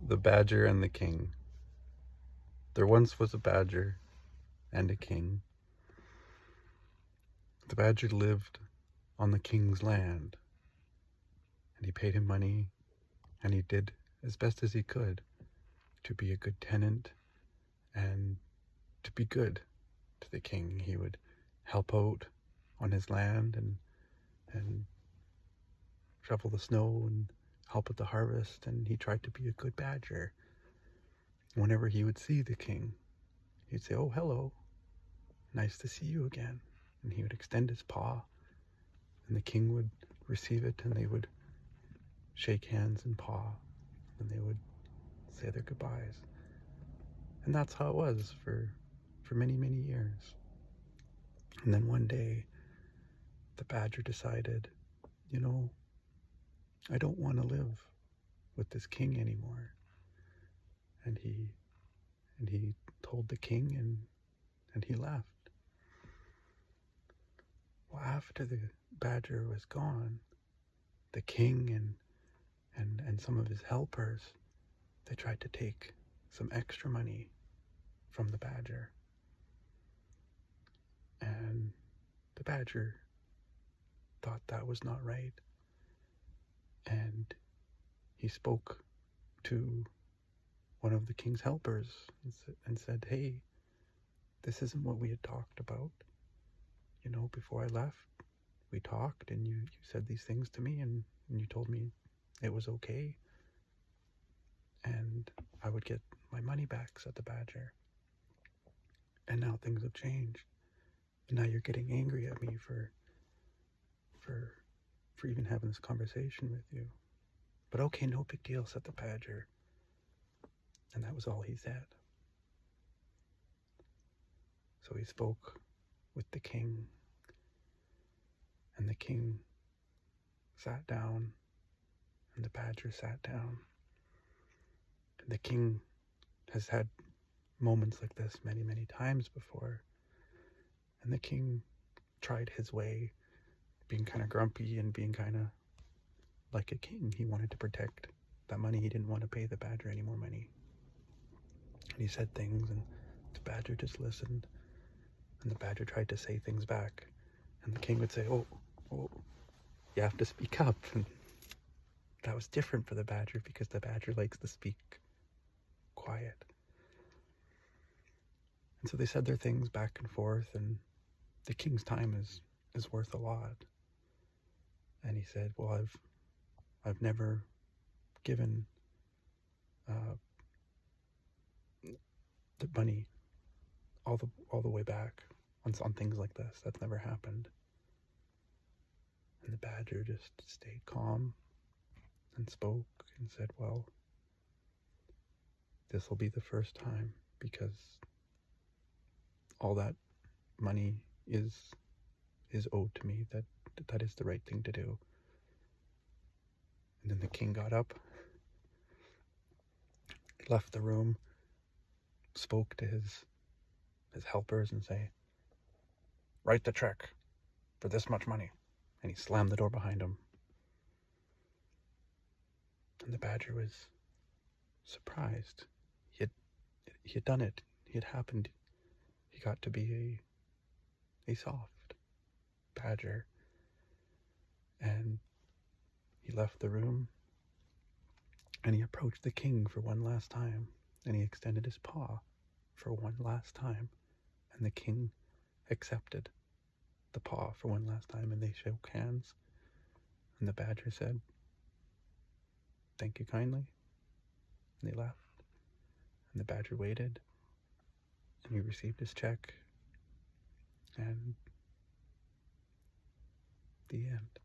The Badger and the King. There once was a badger and a king. The badger lived on the king's land, and he paid him money, and he did as best as he could to be a good tenant and to be good to the king. He would help out on his land and shovel the snow and help with the harvest, and he tried to be a good badger. Whenever he would see the king, he'd say, "Oh, hello, nice to see you again." And he would extend his paw, and the king would receive it, and they would shake hands and paw, and they would say their goodbyes. And that's how it was for many, many years. And then one day, the badger decided, I don't want to live with this king anymore. And he told the king, and he left. Well, after the badger was gone, the king and some of his helpers, they tried to take some extra money from the badger. And the badger thought that was not right. And he spoke to one of the king's helpers and said, "Hey, this isn't what we had talked about. Before I left, we talked, and you said these things to me, and you told me it was okay, and I would get my money back," said the badger. "And now things have changed, and now you're getting angry at me for even having this conversation with you. But okay, no big deal," said the badger. And that was all he said. So he spoke with the king, and the king sat down, and the badger sat down. And the king has had moments like this many, many times before. And the king tried his way, being kind of grumpy and being kind of like a king. He wanted to protect that money. He didn't want to pay the badger any more money. And he said things, and the badger just listened. And the badger tried to say things back. And the king would say, oh, you have to speak up. And that was different for the badger, because the badger likes to speak quiet. And so they said their things back and forth, and the king's time is worth a lot. And he said, well, I've never given the money all the way back on things like this. That's never happened. And the badger just stayed calm and spoke and said, well, this will be the first time, because all that money is owed to me. That is the right thing to do. And then the king got up, left the room, spoke to his helpers and say, write the check for this much money. And he slammed the door behind him. And the badger was surprised. He had done it. It had happened. He got to be a soft badger. And he left the room, and he approached the king for one last time, and he extended his paw for one last time, and the king accepted the paw for one last time, and they shook hands. And the badger said, thank you kindly. And they left. And the badger waited, and he received his check. And the end.